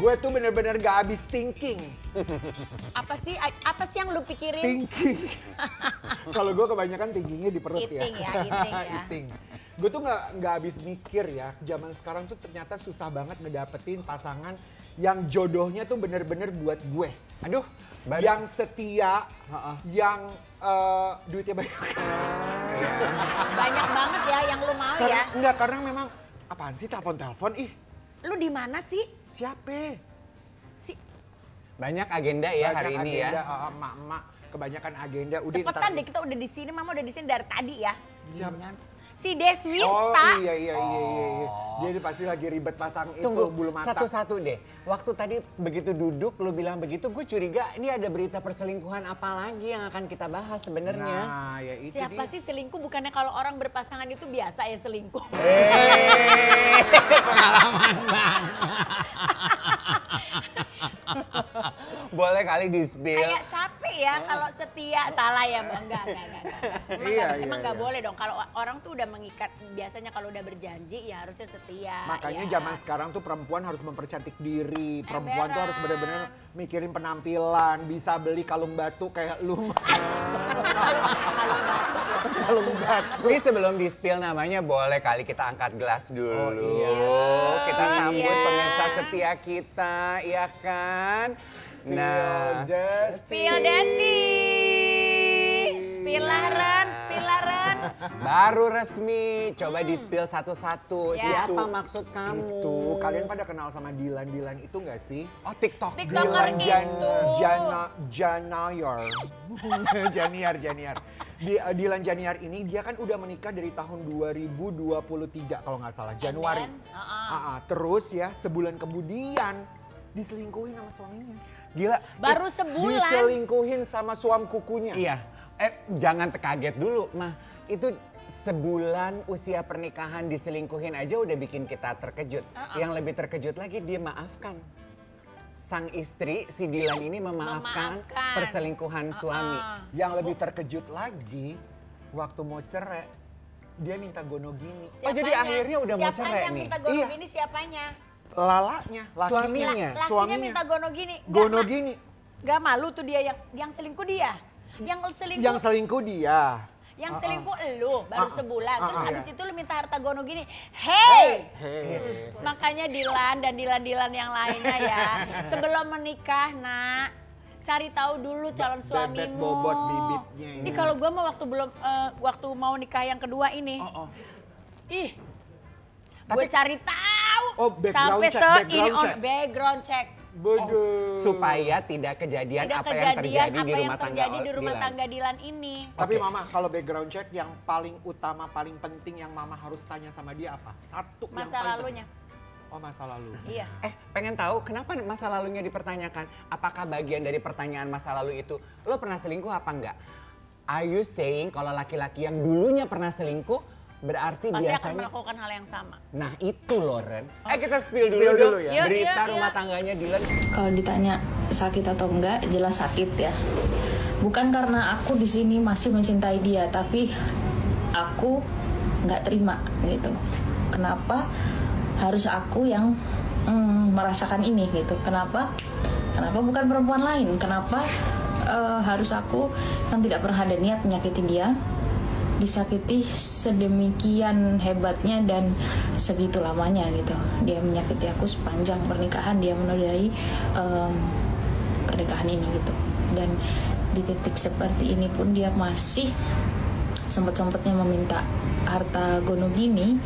Gue tuh bener-bener gak habis thinking. Apa sih yang lu pikirin? Thinking. Kalau gue kebanyakan thinkingnya di perut Eating ya. eating ya. Eating. Gue tuh nggak habis mikir ya. Zaman sekarang tuh ternyata susah banget ngedapetin pasangan yang jodohnya tuh bener-bener buat gue. Aduh, yang setia, yang duitnya banyak. Banyak banget ya yang lu mau ya. Enggak, karena memang apaan sih telepon ih. Lu di mana sih? Siapa? Banyak agenda ya Banyak hari ini agenda, ya. emak-emak kebanyakan agenda. Udah Cepetan deh, kita udah di sini, Mama udah di sini dari tadi ya. Siapa? Si Deswita. Oh iya. Dia pasti lagi ribet pasang Tunggu, itu bulu mata. satu-satu deh. Waktu tadi begitu duduk, lu bilang begitu, gue curiga ini ada berita perselingkuhan apa lagi yang akan kita bahas sebenarnya. Nah, ya itu Siapa dia. sih selingkuh? Bukannya kalau orang berpasangan itu biasa ya selingkuh. Pengalaman banget. Boleh kali di-spill. Kayak capek ya kalau setia. Salah ya, Bang. Enggak. Emang nggak boleh dong. Kalau orang tuh udah mengikat, biasanya kalau udah berjanji ya harusnya setia. Makanya ya. zaman sekarang tuh perempuan harus mempercantik diri. Perempuan tuh harus Emberan. benar-benar mikirin penampilan. Bisa beli kalung batu kayak lu. Kalung batu. Ini sebelum di-spill namanya boleh kali kita angkat gelas dulu. Oh, iya. Kita sambut Iya. pemirsa setia kita, iya kan? Nah, Spill Dati. Spillaran. baru resmi. Coba di-spill satu-satu. Ya. Siapa maksud kamu? Itu, kalian pada kenal sama Dilan itu nggak sih? Oh, TikTok. TikToker itu. Janiar. Dilan Janiar ini dia kan udah menikah dari tahun 2023 kalau nggak salah, Januari. Terus ya sebulan kemudian diselingkuhin sama suaminya. Gila. Baru sebulan. Diselingkuhin sama suam kukunya. Iya. Jangan kaget dulu, Mah. Itu sebulan usia pernikahan diselingkuhin aja udah bikin kita terkejut. Yang lebih terkejut lagi dia maafkan. Sang istri, si Dilan ini memaafkan perselingkuhan suami. Yang lebih terkejut lagi, waktu mau cerai, dia minta gonogini. Oh, jadi akhirnya udah mau cerai Siapanya yang nih? minta gonogini siapanya? Lalanya, Suaminya. Lakinya minta gonogini. Gonogini. Gak malu tuh dia yang selingkuh dia. Yang selingkuh dia. Yang selingkuh elu baru sebulan. Terus abis itu lu minta harta gono gini. Hey. Makanya Dilan dan Dilan yang lainnya ya. Sebelum menikah nak, cari tahu dulu calon suamimu. Bebek bobot bibitnya. Ini kalau gue mau waktu mau nikah yang kedua ini. Ih. Gue cari tahu sampai background check. Bodoh. Supaya tidak kejadian apa yang terjadi di rumah tangga Dilan ini. Tapi Mama, kalau background check yang paling utama, paling penting yang Mama harus tanya sama dia apa? Satu masa yang paling lalunya. Oh, masa lalu. Iya. Pengen tahu kenapa masa lalunya dipertanyakan? Apakah bagian dari pertanyaan masa lalu itu lo pernah selingkuh apa enggak? Are you saying kalau laki-laki yang dulunya pernah selingkuh berarti pasti biasanya akan melakukan hal yang sama. Nah itu loh Ren. Kita spill dulu ya. Berita rumah tangganya Dilan. Kalau ditanya sakit atau enggak, jelas sakit ya. Bukan karena aku di sini masih mencintai dia, tapi aku nggak terima gitu. Kenapa harus aku yang merasakan ini gitu? Kenapa bukan perempuan lain? Kenapa harus aku yang tidak pernah ada niat menyakiti dia? Disakiti sedemikian hebatnya dan segitu lamanya gitu. Dia menyakiti aku sepanjang pernikahan, dia menodai pernikahan ini gitu. Dan di titik seperti ini pun dia masih sempat-sempatnya meminta harta gonogini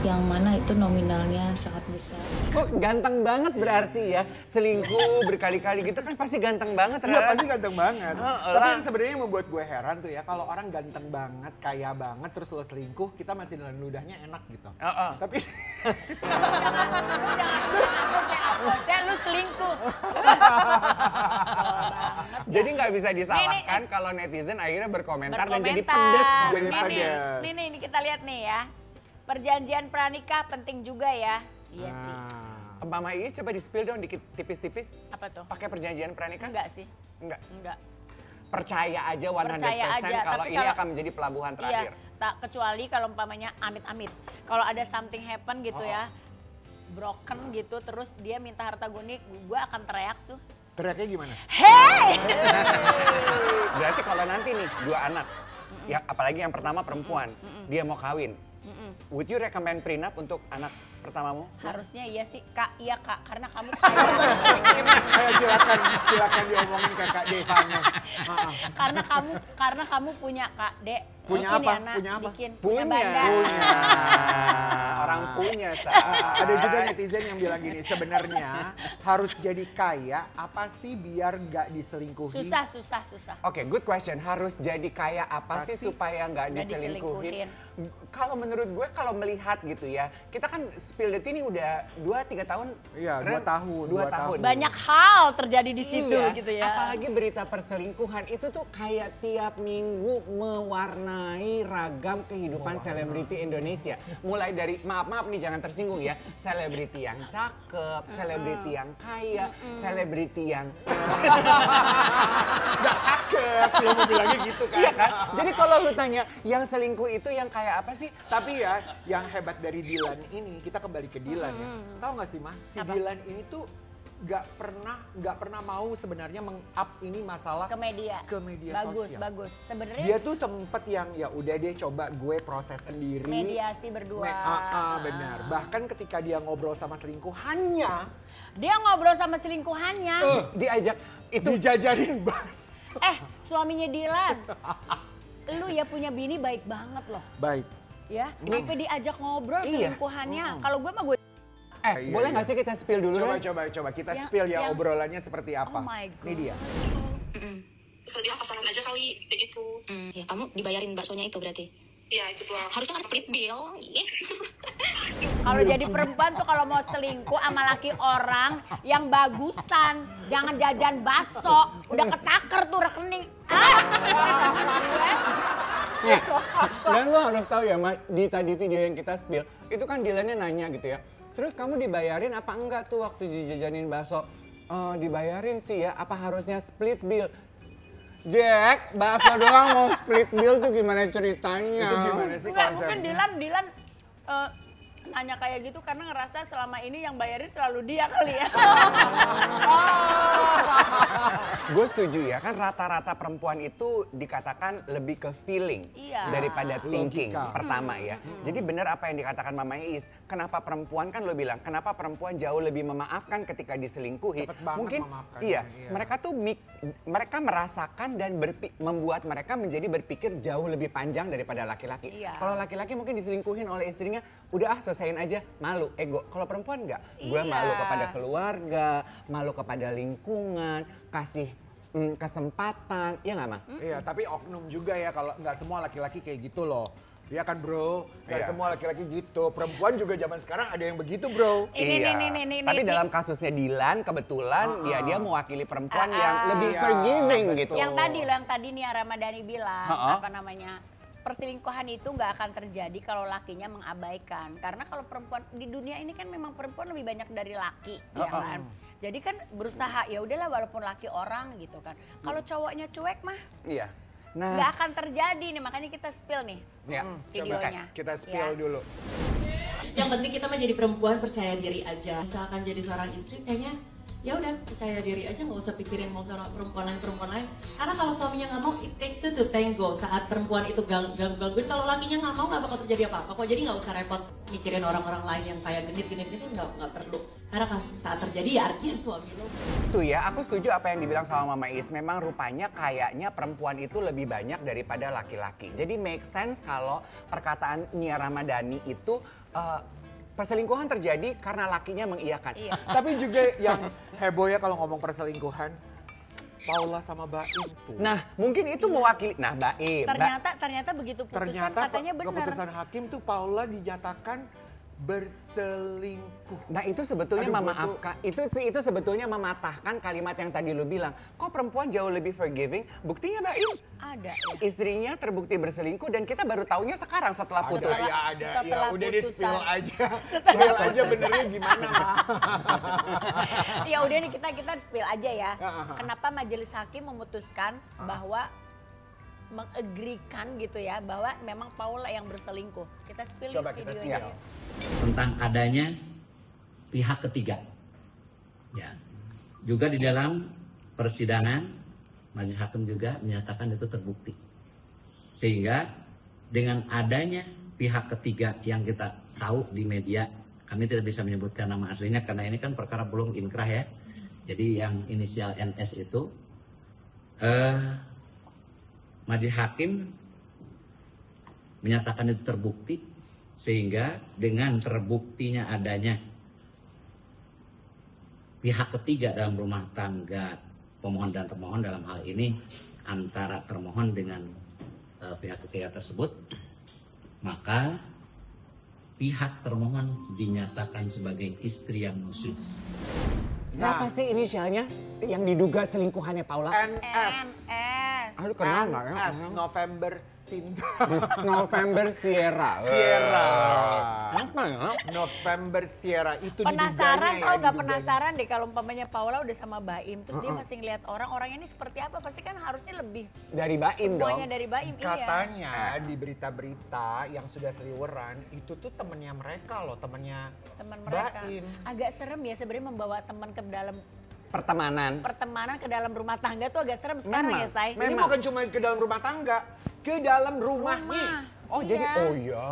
yang mana itu nominalnya sangat besar. Kok ganteng banget berarti ya? Selingkuh berkali-kali gitu kan pasti ganteng banget, Ren. Iya pasti ganteng banget. Tapi yang sebenarnya yang membuat gue heran tuh ya, kalau orang ganteng banget, kaya banget, terus lo selingkuh, kita masih nelan ludahnya enak gitu. Tapi Saya lu selingkuh. Jadi nggak bisa disalahkan kalau netizen akhirnya berkomentar dan jadi pedes. Ini kita lihat nih ya. Perjanjian pranikah penting juga ya. Iya sih. Mama Iis coba di-spill dong dikit tipis-tipis. Apa tuh? Pakai perjanjian pranikah? Enggak sih. Enggak. Percaya aja 100% kalau tapi ini akan menjadi pelabuhan terakhir. Iya, kecuali kalau umpamanya amit-amit. Kalau ada something happen gitu ya. broken gitu, terus dia minta harta gonik, gue akan teriak tuh. Teriaknya gimana? Hey! Berarti kalau nanti nih 2 anak, ya apalagi yang pertama perempuan, dia mau kawin. Would you recommend prenup untuk anak pertamamu? Harusnya iya sih, Kak. Iya, Kak. Karena kamu Ayo silakan diomongin ke Kak Devanya. karena kamu punya Kak Dek. Punya bikin apa? Ya, nak. Punya apa? Bikin. Punya. Bandar. Orang punya, Ada juga netizen yang bilang gini, sebenarnya harus jadi kaya apa sih biar nggak diselingkuhi? Susah. Oke, good question. Harus jadi kaya apa sih supaya nggak Nggak diselingkuhin? diselingkuhin. Kalau menurut gue, kalau melihat gitu ya, kita kan spill it ini udah 2-3 tahun. Iya, 2 Ren? tahun. 2 tahun. Banyak hal terjadi di situ Iya, gitu ya. apalagi berita perselingkuhan itu tuh kayak tiap minggu mewarnai ragam kehidupan selebriti Indonesia. Mulai dari, maaf nih jangan tersinggung ya, selebriti yang cakep, selebriti yang kaya, selebriti yang Nggak cakep, lo mau bilangnya gitu kan? iya kan? Jadi kalau lu tanya yang selingkuh itu yang kayak apa sih? Tapi ya, yang hebat dari Dilan ini, kita kembali ke Dilan ya. Tahu nggak sih, Mah? Si Apa? Dilan ini tuh nggak pernah mau sebenarnya meng-up ini masalah Ke media. sosial. Bagus. Sebenarnya Dia tuh sempet yang ya udah deh coba gue proses sendiri. mediasi berdua. Benar. Bahkan ketika dia ngobrol sama selingkuhannya, Dia ngobrol sama selingkuhannya. Diajak itu dijajarin bas. Suaminya Dilan. Lu ya punya bini baik banget loh. Baik. Ya, sampai diajak ngobrol Iya. selingkuhannya. Kalau gue mah gue Iya, boleh iya. nggak sih kita spill dulu Ren? Coba kita Yang- spill ya yang- obrolannya seperti apa. Oh my God. Ini dia. Terus dia pasaran aja kali kayak gitu. Ya, kamu dibayarin baksonya itu berarti? Ya itu doang. Harusnya kan split bill. kalau jadi perempuan tuh kalau mau selingkuh sama laki orang yang bagusan, jangan jajan bakso, udah ketaker tuh rekening. Dan lo harus tahu ya Mas, di tadi video yang kita spill, itu kan Dilannya nanya gitu ya. Terus kamu dibayarin apa enggak tuh waktu dijajanin bakso? Dibayarin sih ya, apa harusnya split bill? Jack, bakso doang mau split bill tuh gimana ceritanya? Itu gimana sih Enggak, konsepnya? mungkin Dilan nanya kayak gitu karena ngerasa selama ini yang bayarin selalu dia kali ya. Gue setuju ya, kan rata-rata perempuan itu dikatakan lebih ke feeling Iya. daripada thinking Logika. pertama ya. Jadi benar apa yang dikatakan Mama Iis, kenapa perempuan kan lo bilang, kenapa perempuan jauh lebih memaafkan ketika diselingkuhi. Cepet banget Mungkin memaafkannya, iya, iya. mereka tuh mereka merasakan dan membuat mereka menjadi berpikir jauh lebih panjang daripada laki-laki. Iya. Kalau laki-laki mungkin diselingkuhin oleh istrinya, udah selesaiin aja, malu, ego. Kalau perempuan enggak, gue Iya. malu kepada keluarga, malu kepada lingkungan, kasih kesempatan, ya nggak Mang? Iya, tapi oknum juga ya kalau nggak semua laki-laki kayak gitu loh. Iya kan bro, nggak Iya. semua laki-laki gitu. Perempuan juga zaman sekarang ada yang begitu bro. Ini, Tapi dalam kasusnya Dilan kebetulan dia mewakili perempuan yang lebih Iya, forgiving betul. gitu. yang tadi nih Ramadhani bilang, apa namanya, perselingkuhan itu nggak akan terjadi kalau lakinya mengabaikan. Karena kalau perempuan di dunia ini kan memang perempuan lebih banyak dari laki, ya kan. Jadi kan berusaha ya udahlah walaupun laki orang gitu kan. Kalau cowoknya cuek mah Iya. nggak Nah, akan terjadi nih, makanya kita spill nih ya. videonya. Kita spill Ya. dulu. Yang penting kita mah jadi perempuan percaya diri aja. Misalkan jadi seorang istri kayaknya ya udah percaya diri aja, nggak usah pikirin mau seorang perempuan lain. Karena kalau suaminya nggak mau, it takes two to tango. Saat perempuan itu gangguin, kalau lakinya nggak mau nggak bakal terjadi apa-apa kok. Jadi nggak usah repot mikirin orang-orang lain yang kayak genit nggak perlu. Karena kan saat terjadi ya artinya suami lo. Tuh ya, aku setuju apa yang dibilang sama Mama Is. Memang rupanya kayaknya perempuan itu lebih banyak daripada laki-laki. Jadi make sense kalau perkataan Nia Ramadhani itu perselingkuhan terjadi karena lakinya mengiyakan. Iya. Tapi juga yang heboh ya kalau ngomong perselingkuhan, Paula sama Baim tuh. Nah, mungkin itu mewakili. Nah, Baim. Ternyata begitu putusan Ternyata katanya benar. keputusan hakim tuh Paula dinyatakan berselingkuh. Nah itu sebetulnya Aduh, memaafkan, itu sebetulnya mematahkan kalimat yang tadi lu bilang. Kok perempuan jauh lebih forgiving? Buktinya Baim, Ada ya. istrinya terbukti berselingkuh dan kita baru taunya sekarang setelah putus. Ada. Ya Setelah udah deh putusan. spill aja. Spill aja benernya gimana, Ma? Ya udah nih kita spill aja ya. Kenapa majelis hakim memutuskan bahwa mengagrikan gitu ya bahwa memang Paula yang berselingkuh. Kita spill Coba nih kita videonya. spill. Tentang adanya pihak ketiga. Ya. Juga di dalam persidangan majelis hakim juga menyatakan itu terbukti. Sehingga dengan adanya pihak ketiga yang kita tahu di media, kami tidak bisa menyebutkan nama aslinya karena ini kan perkara belum inkrah ya. Jadi yang inisial NS itu majelis hakim menyatakan itu terbukti, sehingga dengan terbuktinya adanya pihak ketiga dalam rumah tangga pemohon dan termohon dalam hal ini antara termohon dengan pihak ketiga tersebut, maka pihak termohon dinyatakan sebagai istri yang nusyuz. Berapa sih inisialnya yang diduga selingkuhannya Paula? NS. Aduh, kenal nggak ya? NS, November Sinta. November Sierra. Sierra. Apa ya? November Sierra itu Penasaran diduganya tau ya, nggak diduganya. penasaran deh kalau umpamanya Paula udah sama Baim, terus dia masih ngeliat orang-orangnya ini seperti apa, pasti kan harusnya lebih Dari Baim dong. semuanya dari Baim. Iya. Katanya di berita-berita yang sudah seliweran itu tuh temennya mereka loh, temennya Teman mereka. Baim. Agak serem ya sebenarnya membawa teman ke dalam Pertemanan. ke dalam rumah tangga tuh agak serem sekarang Memang. ya, Say. Ini bukan cuma ke dalam rumah tangga, ke dalam rumah nih. Oh Iya. jadi iya.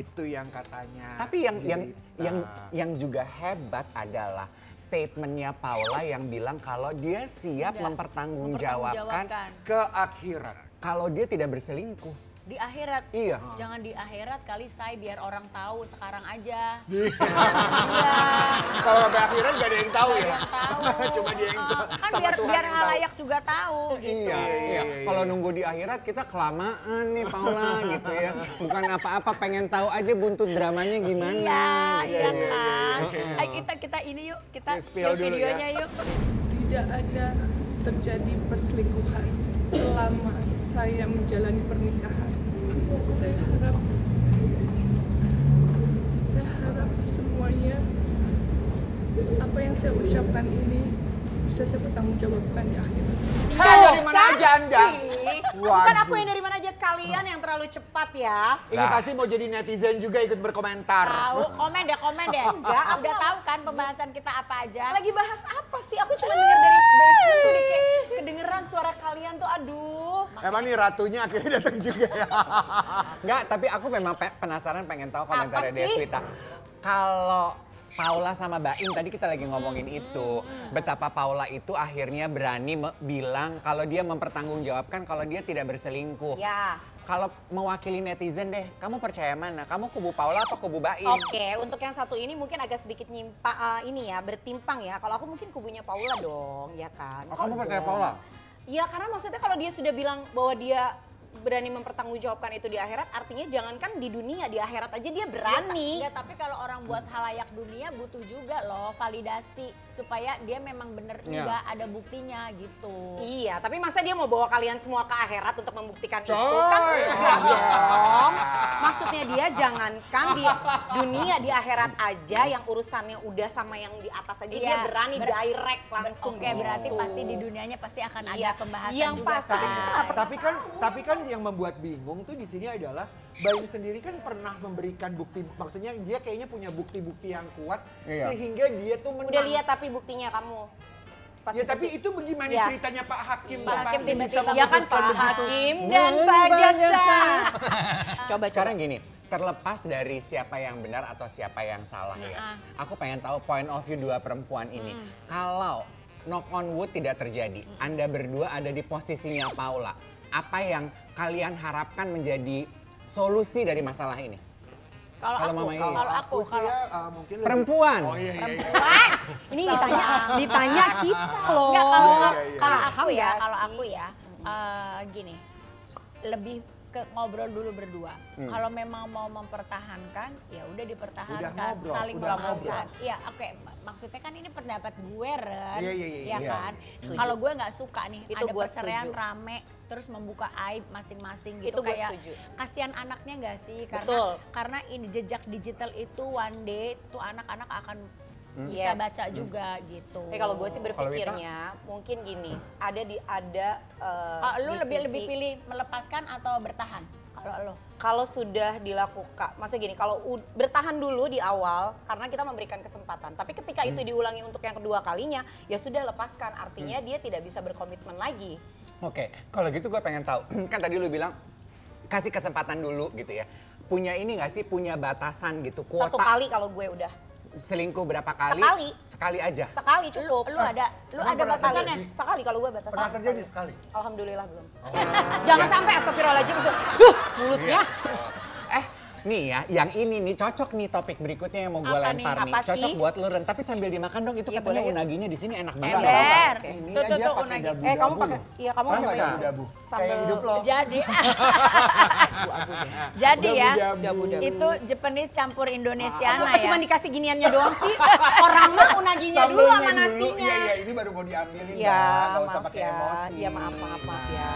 Itu yang katanya. Tapi di berita. yang juga hebat adalah statementnya Paula yang bilang kalau dia siap mempertanggungjawabkan ke akhirat. kalau dia tidak berselingkuh. Di akhirat. Iya. Jangan di akhirat kali, Say, biar orang tahu sekarang aja. Kalau sampai akhirat gak ada yang tahu ya. Yang tahu. Cuma dia yang tahu. Kan Sama biar Tuhan biar yang tahu. halayak juga tahu gitu. Iya. Kalau nunggu di akhirat kita kelamaan nih Paula gitu ya. Bukan apa-apa, pengen tahu aja buntut dramanya gimana. Iya, gitu. iya kan. Ayo kita ini yuk, kita Spill spill dulu ya. videonya yuk. Tidak ada terjadi perselingkuhan selama saya menjalani pernikahan. Saya harap semuanya apa yang saya ucapkan ini bisa saya bertanggungjawabkan di akhirat. Hei, dari mana aja Anda? Bukan aku yang dari mana aja, kalian yang terlalu cepat ya. Ini pasti mau jadi netizen juga ikut berkomentar. Tahu, komen deh. Enggak, udah tahu kan pembahasan kita apa aja. Lagi bahas apa sih? Aku cuma denger dari basement tuh nih, kayak kedengeran suara kalian tuh, aduh. Emang nih ratunya akhirnya datang juga ya. Enggak, tapi aku memang penasaran pengen tahu komentarnya Apa sih? Deswita. Kalau Paula sama Baim tadi kita lagi ngomongin itu, betapa Paula itu akhirnya berani bilang kalau dia mempertanggungjawabkan kalau dia tidak berselingkuh. Ya. Kalau mewakili netizen deh, kamu percaya mana? Kamu kubu Paula apa kubu Baim? Oke, untuk yang satu ini mungkin agak sedikit bertimpang ya. Kalau aku mungkin kubunya Paula dong, ya kan? Oh, kamu percaya dong. Paula? Iya, karena maksudnya kalau dia sudah bilang bahwa dia berani mempertanggungjawabkan itu di akhirat, artinya jangankan di dunia, di akhirat aja dia berani. Enggak, tapi kalau orang buat halayak dunia butuh juga loh validasi supaya dia memang bener enggak ada buktinya gitu. Iya, tapi masa dia mau bawa kalian semua ke akhirat untuk membuktikan itu? Coy. Kan enggak dong. Maksudnya dia jangankan di dunia, di akhirat aja yang urusannya udah sama yang di atas aja, dia berani direct langsung. Oke, berarti pasti di dunianya pasti akan Iya, ada pembahasan yang juga. pasti. Say. Tapi kan yang membuat bingung tuh di sini adalah Baim sendiri kan pernah memberikan bukti, maksudnya dia kayaknya punya bukti-bukti yang kuat sehingga dia tuh menang. Udah lihat tapi buktinya kamu. Pas Ya tapi itu bagaimana Ya. ceritanya Pak Hakim? Pak Hakim bisa tiba-tiba ya kan memutuskan Pak begitu? Hakim dan Pak Jaksa. Coba sekarang gini, terlepas dari siapa yang benar atau siapa yang salah ya. Aku pengen tahu point of view dua perempuan ini. Kalau knock on wood tidak terjadi, Anda berdua ada di posisinya Paula. Apa yang kalian harapkan menjadi solusi dari masalah ini? Kalau Mama Iis. Kalau aku sih ya, mungkin lebih- Perempuan. Oh iya. Ini ditanya kita loh. Enggak, kalau Paham aku ya, nggak kalau sih? aku ya gini, lebih ke ngobrol dulu berdua. Kalau memang mau mempertahankan, ya udah dipertahankan, Udah ngobrol, saling udah memaafkan. Iya, oke. Maksudnya kan ini pendapat gue, Ren. Iya. Ya kan? Kalau gue nggak suka nih Itu ada gue perceraian setuju. rame terus membuka aib masing-masing gitu, Itu gue kayak setuju. kasihan anaknya nggak sih? Betul. Karena ini jejak digital itu one day tuh anak-anak akan bisa Yes. baca juga gitu. Tapi kalau gue sih Kalau Wita? berpikirnya mungkin gini, ada Lu di lebih sisi- pilih melepaskan atau bertahan? Kalau lo? Kalau sudah dilakukan, maksudnya gini, kalau bertahan dulu di awal karena kita memberikan kesempatan. Tapi ketika itu diulangi untuk yang kedua kalinya, ya sudah lepaskan. Artinya dia tidak bisa berkomitmen lagi. Oke, kalau gitu gue pengen tahu. Kan tadi lu bilang kasih kesempatan dulu gitu ya. Punya ini nggak sih, punya batasan gitu, kuota? 1 kali kalau gue udah. Selingkuh berapa kali? Sekali. Sekali aja? Sekali cukup. Lu ada batasannya? Sekali kalau gue batasan. Pernah terjadi sekali? Alhamdulillah belum. Oh. Jangan sampai astagfirullahaladzim. Mulutnya. Nih ya, yang ini nih cocok nih topik berikutnya yang mau gue lempar nih. Apa Cocok sih? buat lu Ren, tapi sambil dimakan dong, itu Iya, katanya boleh. unaginya di sini enak banget. Ember. Ini Tuh, aja tuh, pakai unagi. dabu-dabu. Kamu pakai, iya kamu Masa? pakai Dabu-dabu. sambal. Kayak hidup lo. Jadi jadi ya, Dabu-dabu. itu Japanese campur Indonesiana Apa ya. cuma dikasih giniannya doang sih? Orang mah unaginya dulu sama Sambelnya dulu. nasinya. Iya, ini baru mau diambilin Ya, dah, nggak usah maaf pakai ya. emosi. Iya maaf ya.